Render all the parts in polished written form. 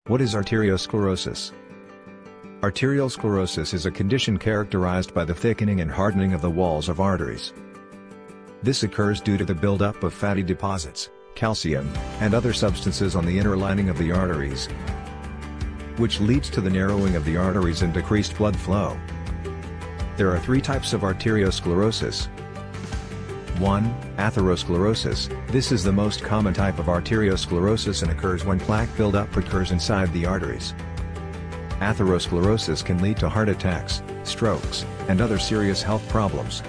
What is arteriosclerosis? Arteriosclerosis is a condition characterized by the thickening and hardening of the walls of arteries. This occurs due to the buildup of fatty deposits, calcium, and other substances on the inner lining of the arteries, which leads to the narrowing of the arteries and decreased blood flow. There are three types of arteriosclerosis. 1. Atherosclerosis. This is the most common type of arteriosclerosis and occurs when plaque buildup occurs inside the arteries. Atherosclerosis can lead to heart attacks, strokes, and other serious health problems.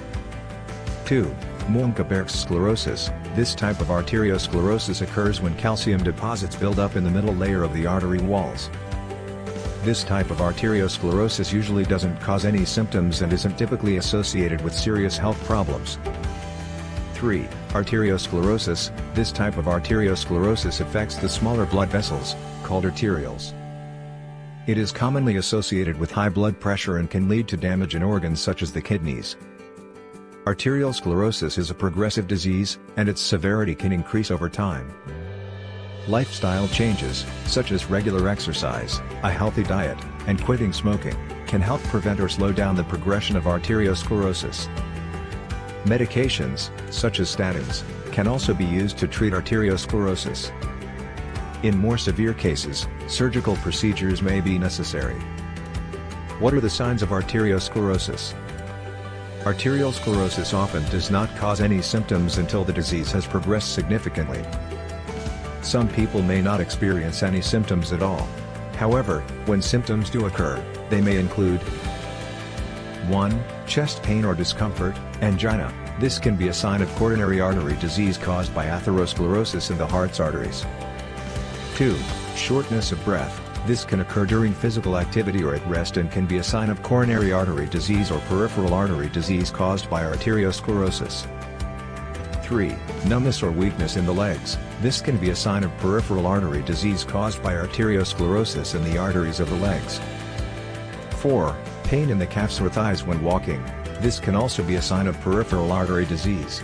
2. Monckeberg'ssclerosis. This type of arteriosclerosis occurs when calcium deposits build up in the middle layer of the artery walls. This type of arteriosclerosis usually doesn't cause any symptoms and isn't typically associated with serious health problems. 3. Arteriosclerosis. This type of arteriosclerosis affects the smaller blood vessels, called arterioles. It is commonly associated with high blood pressure and can lead to damage in organs such as the kidneys. Arteriosclerosis is a progressive disease, and its severity can increase over time. Lifestyle changes, such as regular exercise, a healthy diet, and quitting smoking, can help prevent or slow down the progression of arteriosclerosis. Medications, such as statins, can also be used to treat arteriosclerosis. In more severe cases, surgical procedures may be necessary. What are the signs of arteriosclerosis? Arteriosclerosis often does not cause any symptoms until the disease has progressed significantly. Some people may not experience any symptoms at all. However, when symptoms do occur, they may include 1. Chest pain or discomfort, angina. This can be a sign of coronary artery disease caused by atherosclerosis in the heart's arteries. 2. Shortness of breath. This can occur during physical activity or at rest and can be a sign of coronary artery disease or peripheral artery disease caused by arteriosclerosis. 3. Numbness or weakness in the legs. This can be a sign of peripheral artery disease caused by arteriosclerosis in the arteries of the legs. 4. Pain in the calves or thighs when walking. This can also be a sign of peripheral artery disease.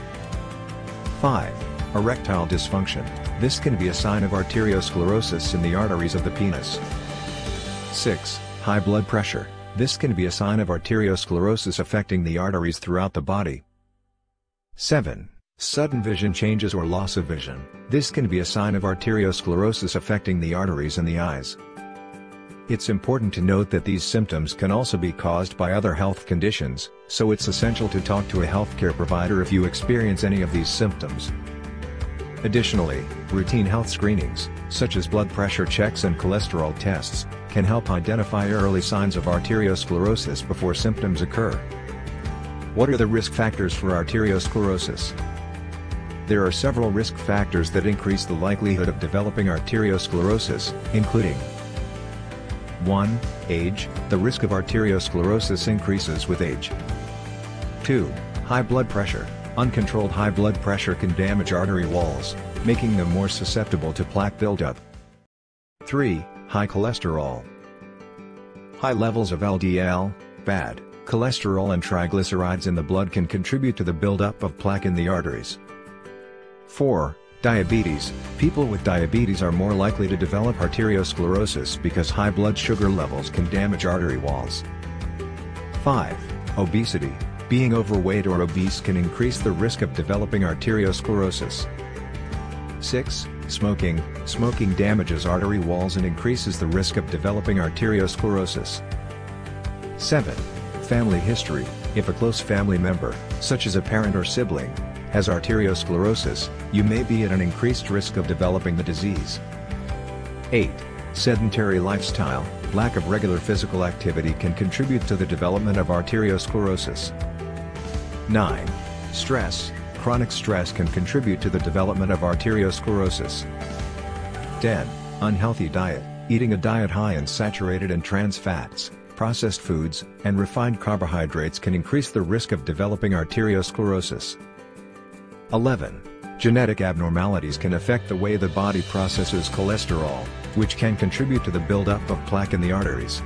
5. Erectile dysfunction. This can be a sign of arteriosclerosis in the arteries of the penis. 6. High blood pressure. This can be a sign of arteriosclerosis affecting the arteries throughout the body. 7. Sudden vision changes or loss of vision. This can be a sign of arteriosclerosis affecting the arteries in the eyes. It's important to note that these symptoms can also be caused by other health conditions, so it's essential to talk to a healthcare provider if you experience any of these symptoms. Additionally, routine health screenings, such as blood pressure checks and cholesterol tests, can help identify early signs of arteriosclerosis before symptoms occur. What are the risk factors for arteriosclerosis? There are several risk factors that increase the likelihood of developing arteriosclerosis, including 1. Age. The risk of arteriosclerosis increases with age. 2. High blood pressure. Uncontrolled high blood pressure can damage artery walls, making them more susceptible to plaque buildup. 3. High cholesterol. High levels of LDL, bad cholesterol and triglycerides in the blood can contribute to the buildup of plaque in the arteries. 4. Diabetes. People with diabetes are more likely to develop arteriosclerosis because high blood sugar levels can damage artery walls. 5. Obesity. Being overweight or obese can increase the risk of developing arteriosclerosis. 6. Smoking. Smoking damages artery walls and increases the risk of developing arteriosclerosis. 7. Family history. If a close family member, such as a parent or sibling, has arteriosclerosis, you may be at an increased risk of developing the disease. 8. Sedentary lifestyle. Lack of regular physical activity can contribute to the development of arteriosclerosis. 9. Stress. Chronic stress can contribute to the development of arteriosclerosis. 10. Unhealthy diet. Eating a diet high in saturated and trans fats, processed foods, and refined carbohydrates can increase the risk of developing arteriosclerosis. 11. Genetic abnormalities can affect the way the body processes cholesterol, which can contribute to the buildup of plaque in the arteries.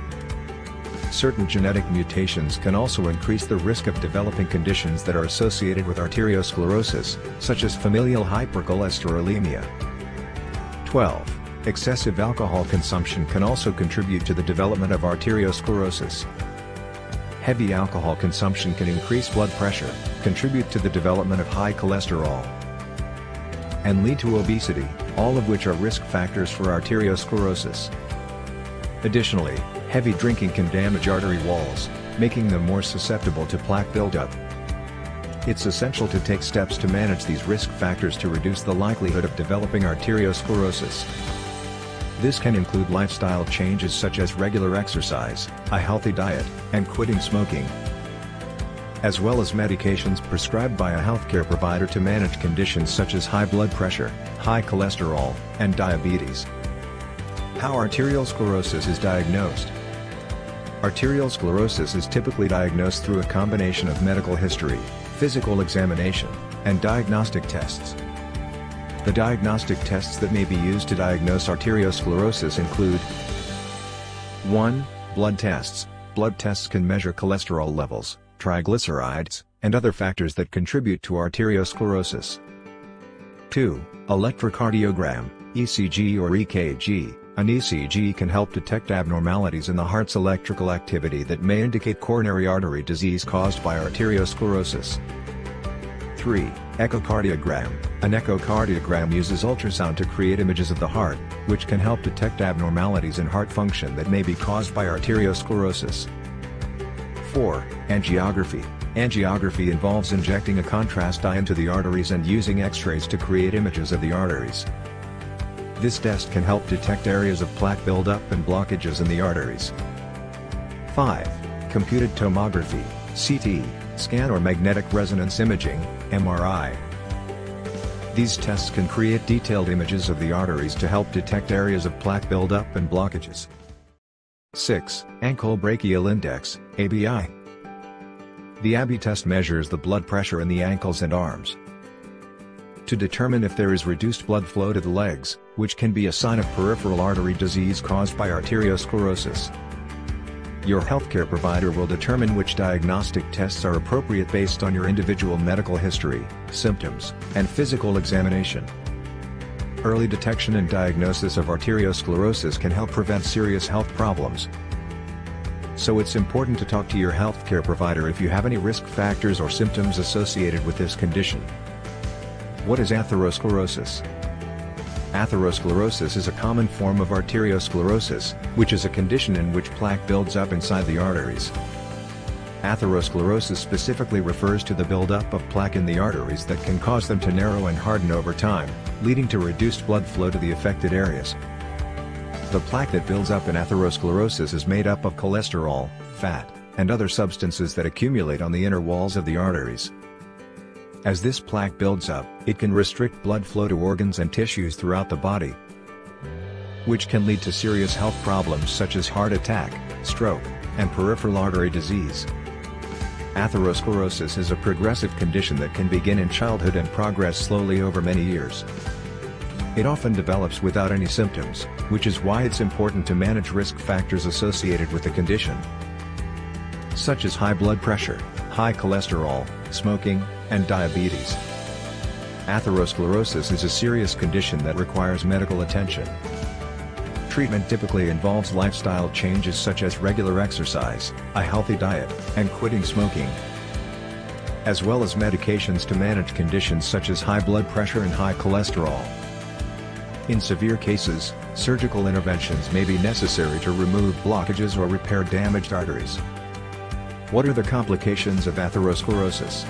Certain genetic mutations can also increase the risk of developing conditions that are associated with arteriosclerosis, such as familial hypercholesterolemia. 12. Excessive alcohol consumption can also contribute to the development of arteriosclerosis. Heavy alcohol consumption can increase blood pressure, contribute to the development of high cholesterol, and lead to obesity, all of which are risk factors for arteriosclerosis. Additionally, heavy drinking can damage artery walls, making them more susceptible to plaque buildup. It's essential to take steps to manage these risk factors to reduce the likelihood of developing arteriosclerosis. This can include lifestyle changes such as regular exercise, a healthy diet, and quitting smoking, as well as medications prescribed by a healthcare provider to manage conditions such as high blood pressure, high cholesterol, and diabetes. How arteriosclerosis is diagnosed. Arteriosclerosis is typically diagnosed through a combination of medical history, physical examination, and diagnostic tests. The diagnostic tests that may be used to diagnose arteriosclerosis include 1. Blood tests. Blood tests can measure cholesterol levels, triglycerides, and other factors that contribute to arteriosclerosis. 2. Electrocardiogram, ECG or EKG. An ECG can help detect abnormalities in the heart's electrical activity that may indicate coronary artery disease caused by arteriosclerosis. 3. Echocardiogram. An echocardiogram uses ultrasound to create images of the heart, which can help detect abnormalities in heart function that may be caused by arteriosclerosis. 4. Angiography. Angiography involves injecting a contrast dye into the arteries and using X-rays to create images of the arteries. This test can help detect areas of plaque buildup and blockages in the arteries. 5. Computed tomography, CT, scan or magnetic resonance imaging, MRI. These tests can create detailed images of the arteries to help detect areas of plaque buildup and blockages. 6. Ankle brachial index, ABI. The ABI test measures the blood pressure in the ankles and arms to determine if there is reduced blood flow to the legs, which can be a sign of peripheral artery disease caused by arteriosclerosis. Your healthcare provider will determine which diagnostic tests are appropriate based on your individual medical history, symptoms, and physical examination. Early detection and diagnosis of arteriosclerosis can help prevent serious health problems. So it's important to talk to your healthcare provider if you have any risk factors or symptoms associated with this condition. What is atherosclerosis? Atherosclerosis is a common form of arteriosclerosis, which is a condition in which plaque builds up inside the arteries. Atherosclerosis specifically refers to the buildup of plaque in the arteries that can cause them to narrow and harden over time, leading to reduced blood flow to the affected areas. The plaque that builds up in atherosclerosis is made up of cholesterol, fat, and other substances that accumulate on the inner walls of the arteries. As this plaque builds up, it can restrict blood flow to organs and tissues throughout the body, which can lead to serious health problems such as heart attack, stroke, and peripheral artery disease. Atherosclerosis is a progressive condition that can begin in childhood and progress slowly over many years. It often develops without any symptoms, which is why it's important to manage risk factors associated with the condition, such as high blood pressure, high cholesterol, smoking, and diabetes. Atherosclerosis is a serious condition that requires medical attention. Treatment typically involves lifestyle changes such as regular exercise, a healthy diet, and quitting smoking, as well as medications to manage conditions such as high blood pressure and high cholesterol. In severe cases, surgical interventions may be necessary to remove blockages or repair damaged arteries. What are the complications of atherosclerosis?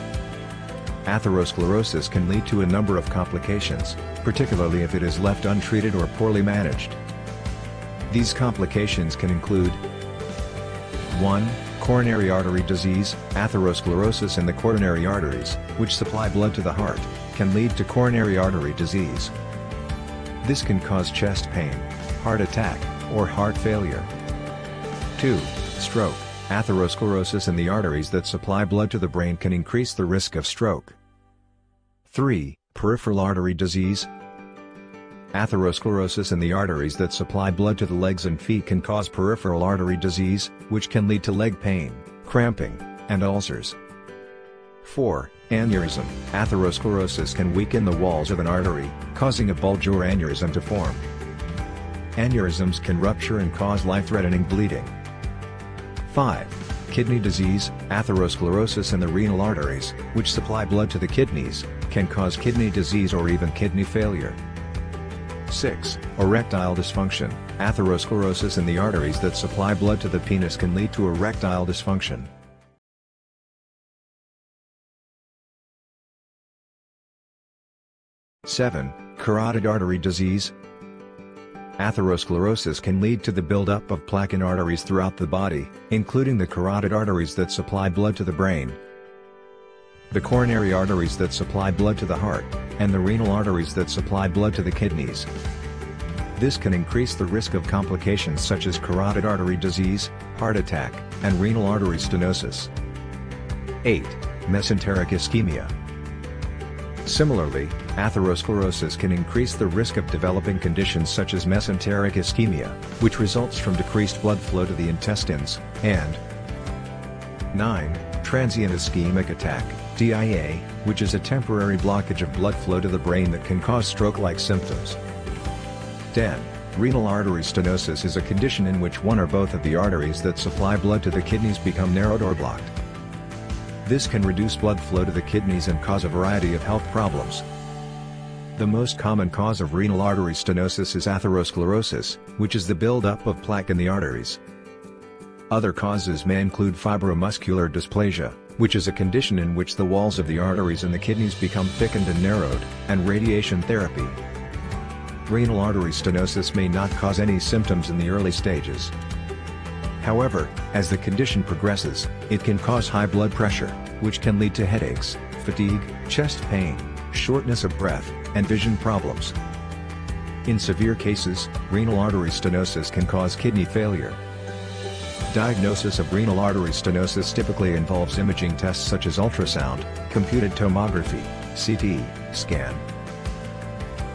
Atherosclerosis can lead to a number of complications, particularly if it is left untreated or poorly managed. These complications can include 1. Coronary artery disease. Atherosclerosis in the coronary arteries, which supply blood to the heart, can lead to coronary artery disease. This can cause chest pain, heart attack, or heart failure. 2. Stroke. Atherosclerosis in the arteries that supply blood to the brain can increase the risk of stroke. 3. Peripheral artery disease. Atherosclerosis in the arteries that supply blood to the legs and feet can cause peripheral artery disease, which can lead to leg pain, cramping, and ulcers. 4. Aneurysm. Atherosclerosis can weaken the walls of an artery, causing a bulge or aneurysm to form. Aneurysms can rupture and cause life-threatening bleeding. 5. Kidney disease, atherosclerosis in the renal arteries, which supply blood to the kidneys, can cause kidney disease or even kidney failure. 6. Erectile dysfunction, atherosclerosis in the arteries that supply blood to the penis can lead to erectile dysfunction. 7. Carotid artery disease. Atherosclerosis can lead to the buildup of plaque in arteries throughout the body, including the carotid arteries that supply blood to the brain, the coronary arteries that supply blood to the heart, and the renal arteries that supply blood to the kidneys. This can increase the risk of complications such as carotid artery disease, heart attack, and renal artery stenosis. 8. Mesenteric ischemia. Similarly, atherosclerosis can increase the risk of developing conditions such as mesenteric ischemia, which results from decreased blood flow to the intestines, and 9. Transient ischemic attack, TIA, which is a temporary blockage of blood flow to the brain that can cause stroke-like symptoms. 10. Renal artery stenosis is a condition in which one or both of the arteries that supply blood to the kidneys become narrowed or blocked. This can reduce blood flow to the kidneys and cause a variety of health problems. The most common cause of renal artery stenosis is atherosclerosis, which is the buildup of plaque in the arteries. Other causes may include fibromuscular dysplasia, which is a condition in which the walls of the arteries in the kidneys become thickened and narrowed, and radiation therapy. Renal artery stenosis may not cause any symptoms in the early stages. However, as the condition progresses, it can cause high blood pressure, which can lead to headaches, fatigue, chest pain, shortness of breath, and vision problems. In severe cases, renal artery stenosis can cause kidney failure. Diagnosis of renal artery stenosis typically involves imaging tests such as ultrasound, computed tomography, CT scan,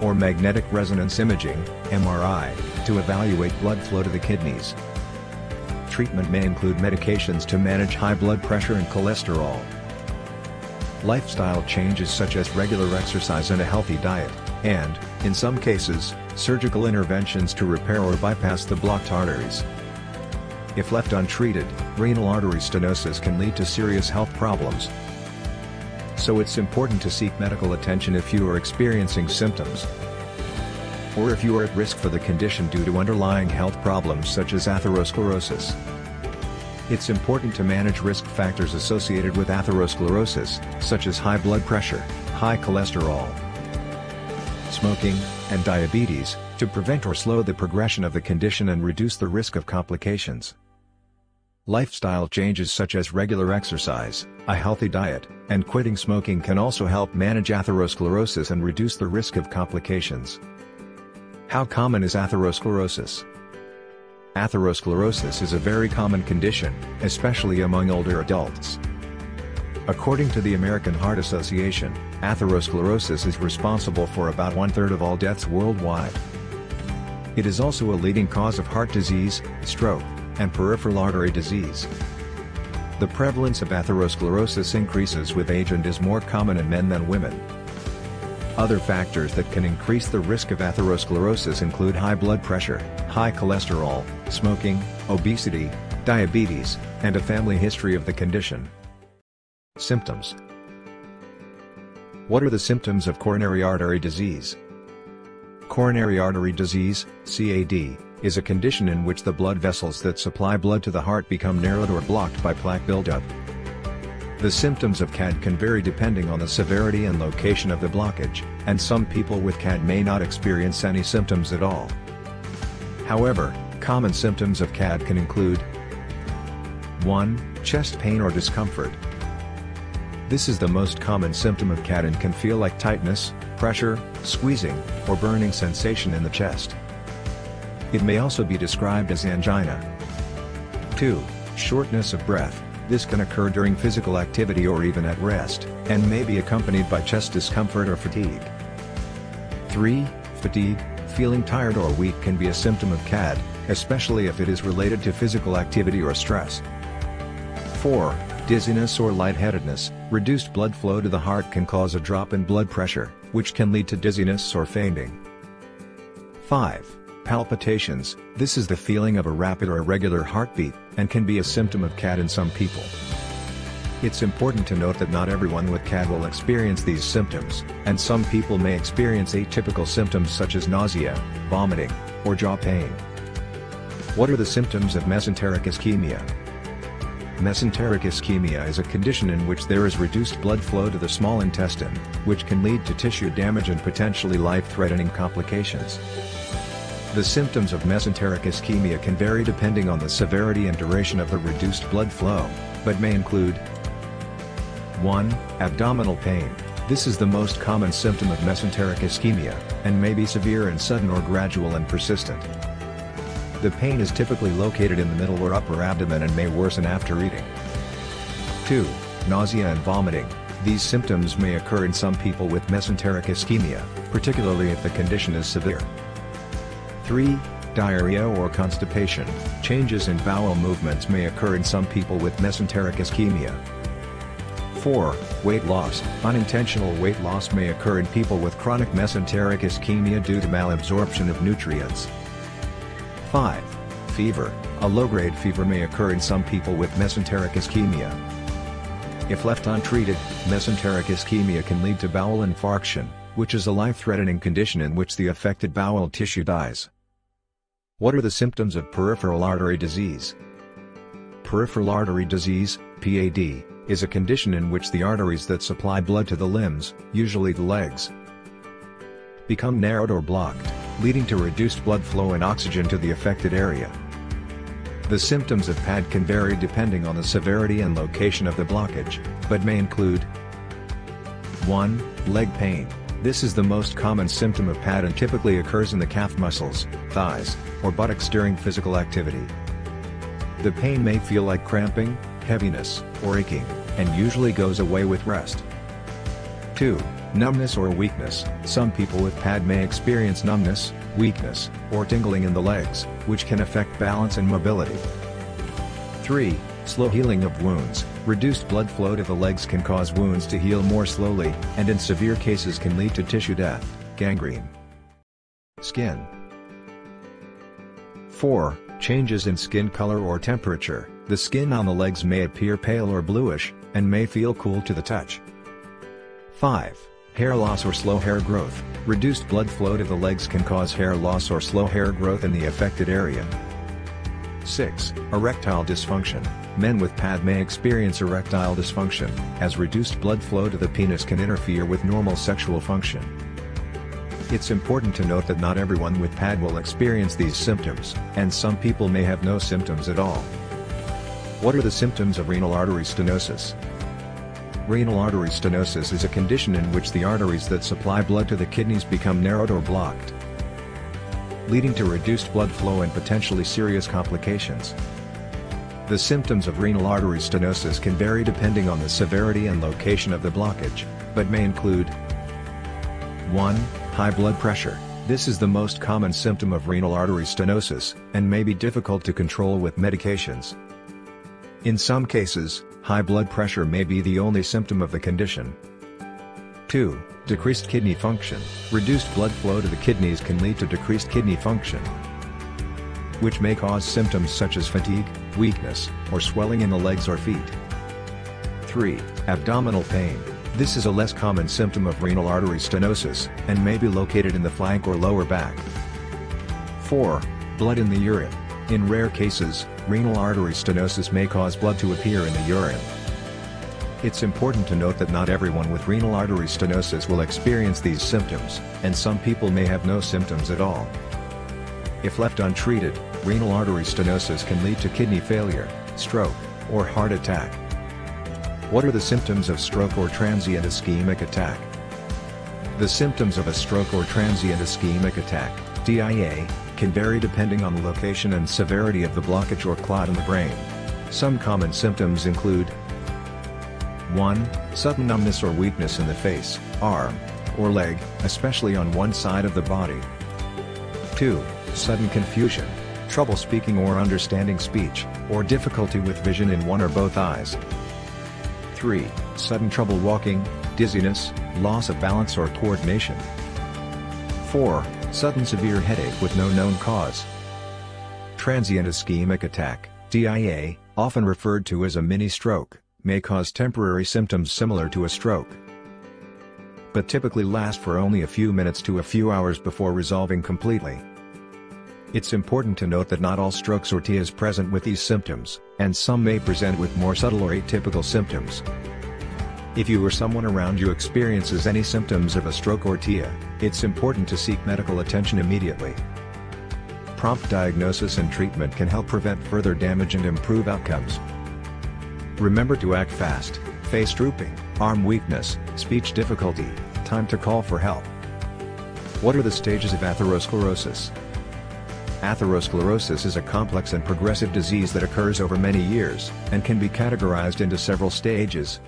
or magnetic resonance imaging, MRI, to evaluate blood flow to the kidneys. Treatment may include medications to manage high blood pressure and cholesterol. Lifestyle changes such as regular exercise and a healthy diet, and, in some cases, surgical interventions to repair or bypass the blocked arteries. If left untreated, renal artery stenosis can lead to serious health problems. So it's important to seek medical attention if you are experiencing symptoms, or if you are at risk for the condition due to underlying health problems such as atherosclerosis. It's important to manage risk factors associated with atherosclerosis, such as high blood pressure, high cholesterol, smoking, and diabetes, to prevent or slow the progression of the condition and reduce the risk of complications. Lifestyle changes such as regular exercise, a healthy diet, and quitting smoking can also help manage atherosclerosis and reduce the risk of complications. How common is atherosclerosis? Atherosclerosis is a very common condition, especially among older adults. According to the American Heart Association, atherosclerosis is responsible for about 1/3 of all deaths worldwide. It is also a leading cause of heart disease, stroke, and peripheral artery disease. The prevalence of atherosclerosis increases with age and is more common in men than women. Other factors that can increase the risk of atherosclerosis include high blood pressure, high cholesterol, smoking, obesity, diabetes, and a family history of the condition. Symptoms. What are the symptoms of coronary artery disease? Coronary artery disease, CAD, is a condition in which the blood vessels that supply blood to the heart become narrowed or blocked by plaque buildup. The symptoms of CAD can vary depending on the severity and location of the blockage, and some people with CAD may not experience any symptoms at all. However, common symptoms of CAD can include 1. Chest pain or discomfort. This is the most common symptom of CAD and can feel like tightness, pressure, squeezing, or burning sensation in the chest. It may also be described as angina. 2. Shortness of breath. This can occur during physical activity or even at rest, and may be accompanied by chest discomfort or fatigue. 3. Fatigue. Feeling tired or weak can be a symptom of CAD, especially if it is related to physical activity or stress. 4. Dizziness or lightheadedness. Reduced blood flow to the heart can cause a drop in blood pressure, which can lead to dizziness or fainting. 5. Palpitations, this is the feeling of a rapid or irregular heartbeat, and can be a symptom of CAD in some people. It's important to note that not everyone with CAD will experience these symptoms, and some people may experience atypical symptoms such as nausea, vomiting, or jaw pain. What are the symptoms of mesenteric ischemia? Mesenteric ischemia is a condition in which there is reduced blood flow to the small intestine, which can lead to tissue damage and potentially life-threatening complications. The symptoms of mesenteric ischemia can vary depending on the severity and duration of the reduced blood flow, but may include 1. Abdominal pain. This is the most common symptom of mesenteric ischemia, and may be severe and sudden or gradual and persistent. The pain is typically located in the middle or upper abdomen and may worsen after eating. 2. Nausea and vomiting. These symptoms may occur in some people with mesenteric ischemia, particularly if the condition is severe. 3. Diarrhea or constipation. Changes in bowel movements may occur in some people with mesenteric ischemia. 4. Weight loss. Unintentional weight loss may occur in people with chronic mesenteric ischemia due to malabsorption of nutrients. 5. Fever. A low-grade fever may occur in some people with mesenteric ischemia. If left untreated, mesenteric ischemia can lead to bowel infarction, which is a life-threatening condition in which the affected bowel tissue dies. What are the symptoms of peripheral artery disease? Peripheral artery disease, PAD, is a condition in which the arteries that supply blood to the limbs, usually the legs, become narrowed or blocked, leading to reduced blood flow and oxygen to the affected area. The symptoms of PAD can vary depending on the severity and location of the blockage, but may include 1. Leg pain. This is the most common symptom of PAD and typically occurs in the calf muscles, thighs, or buttocks during physical activity. The pain may feel like cramping, heaviness, or aching, and usually goes away with rest. 2. Numbness or weakness. Some people with PAD may experience numbness, weakness, or tingling in the legs, which can affect balance and mobility. 3. Slow healing of wounds. Reduced blood flow to the legs can cause wounds to heal more slowly, and in severe cases can lead to tissue death, gangrene. Skin. 4. Changes in skin color or temperature. The skin on the legs may appear pale or bluish, and may feel cool to the touch. 5. Hair loss or slow hair growth. Reduced blood flow to the legs can cause hair loss or slow hair growth in the affected area. 6. Erectile dysfunction. Men with PAD may experience erectile dysfunction, as reduced blood flow to the penis can interfere with normal sexual function. It's important to note that not everyone with PAD will experience these symptoms, and some people may have no symptoms at all. What are the symptoms of renal artery stenosis? Renal artery stenosis is a condition in which the arteries that supply blood to the kidneys become narrowed or blocked, leading to reduced blood flow and potentially serious complications. The symptoms of renal artery stenosis can vary depending on the severity and location of the blockage, but may include 1. High blood pressure. This is the most common symptom of renal artery stenosis, and may be difficult to control with medications. In some cases, high blood pressure may be the only symptom of the condition. 2. Decreased kidney function. Reduced blood flow to the kidneys can lead to decreased kidney function, which may cause symptoms such as fatigue, weakness, or swelling in the legs or feet. 3. Abdominal pain. This is a less common symptom of renal artery stenosis, and may be located in the flank or lower back. 4. Blood in the urine. In rare cases, renal artery stenosis may cause blood to appear in the urine. It's important to note that not everyone with renal artery stenosis will experience these symptoms, and some people may have no symptoms at all. If left untreated, renal artery stenosis can lead to kidney failure, stroke, or heart attack. What are the symptoms of stroke or transient ischemic attack? The symptoms of a stroke or transient ischemic attack, TIA, can vary depending on the location and severity of the blockage or clot in the brain. Some common symptoms include 1. Sudden numbness or weakness in the face, arm, or leg, especially on one side of the body. 2. Sudden confusion, trouble speaking or understanding speech, or difficulty with vision in one or both eyes. 3. Sudden trouble walking, dizziness, loss of balance or coordination. 4. Sudden severe headache with no known cause. Transient ischemic attack, TIA, often referred to as a mini-stroke, may cause temporary symptoms similar to a stroke, but typically last for only a few minutes to a few hours before resolving completely. It's important to note that not all strokes or TIAs present with these symptoms, and some may present with more subtle or atypical symptoms. If you or someone around you experiences any symptoms of a stroke or TIA, it's important to seek medical attention immediately. Prompt diagnosis and treatment can help prevent further damage and improve outcomes. Remember to act fast: face drooping, arm weakness, speech difficulty, time to call for help. What are the stages of atherosclerosis? Atherosclerosis is a complex and progressive disease that occurs over many years, and can be categorized into several stages.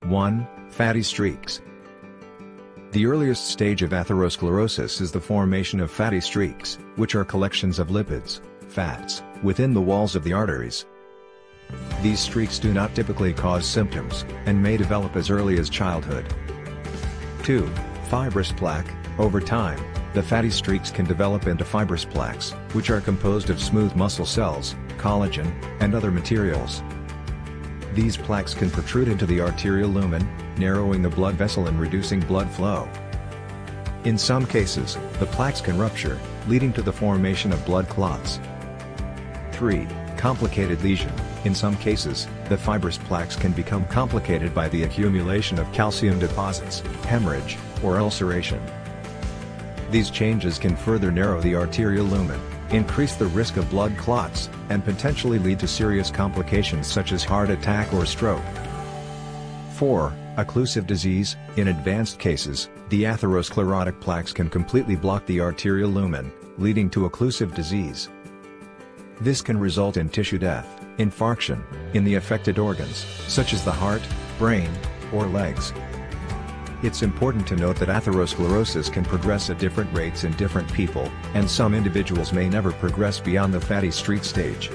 1. Fatty streaks. The earliest stage of atherosclerosis is the formation of fatty streaks, which are collections of lipids, fats, within the walls of the arteries. These streaks do not typically cause symptoms, and may develop as early as childhood. 2. Fibrous plaque. Over time, the fatty streaks can develop into fibrous plaques, which are composed of smooth muscle cells, collagen, and other materials. These plaques can protrude into the arterial lumen, narrowing the blood vessel and reducing blood flow. In some cases, the plaques can rupture, leading to the formation of blood clots. 3. Complicated lesion. In some cases, the fibrous plaques can become complicated by the accumulation of calcium deposits, hemorrhage, or ulceration. These changes can further narrow the arterial lumen, increase the risk of blood clots, and potentially lead to serious complications such as heart attack or stroke. 4. Occlusive disease. In advanced cases, the atherosclerotic plaques can completely block the arterial lumen, leading to occlusive disease. This can result in tissue death, infarction, in the affected organs, such as the heart, brain, or legs. It's important to note that atherosclerosis can progress at different rates in different people, and some individuals may never progress beyond the fatty streak stage.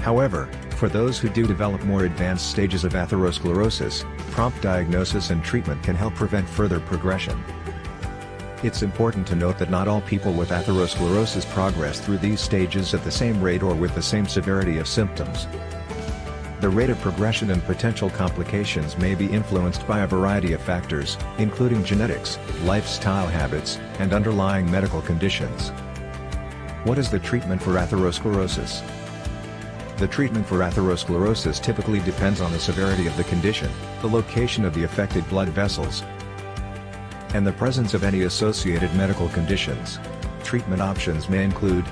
However, for those who do develop more advanced stages of atherosclerosis, prompt diagnosis and treatment can help prevent further progression. It's important to note that not all people with atherosclerosis progress through these stages at the same rate or with the same severity of symptoms. The rate of progression and potential complications may be influenced by a variety of factors, including genetics, lifestyle habits, and underlying medical conditions. What is the treatment for atherosclerosis? The treatment for atherosclerosis typically depends on the severity of the condition, the location of the affected blood vessels, and the presence of any associated medical conditions. Treatment options may include: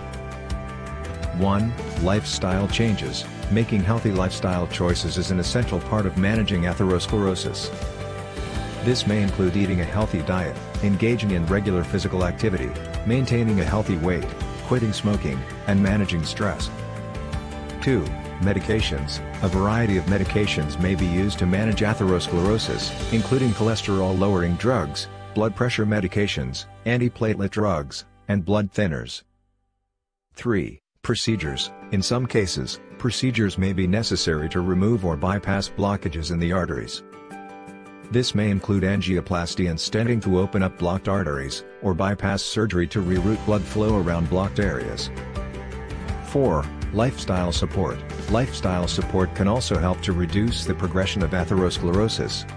1. Lifestyle changes. Making healthy lifestyle choices is an essential part of managing atherosclerosis. This may include eating a healthy diet, engaging in regular physical activity, maintaining a healthy weight, quitting smoking, and managing stress. 2. Medications. A variety of medications may be used to manage atherosclerosis, including cholesterol-lowering drugs, blood pressure medications, antiplatelet drugs, and blood thinners. 3. Procedures. In some cases, procedures may be necessary to remove or bypass blockages in the arteries. This may include angioplasty and stenting to open up blocked arteries, or bypass surgery to reroute blood flow around blocked areas. 4. Lifestyle support. Lifestyle support can also help to reduce the progression of atherosclerosis,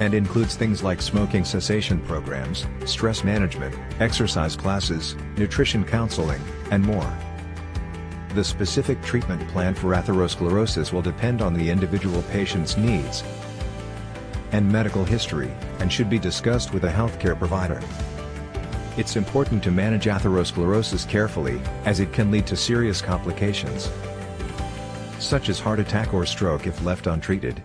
and includes things like smoking cessation programs, stress management, exercise classes, nutrition counseling, and more. The specific treatment plan for atherosclerosis will depend on the individual patient's needs and medical history, and should be discussed with a healthcare provider. It's important to manage atherosclerosis carefully, as it can lead to serious complications, such as heart attack or stroke if left untreated.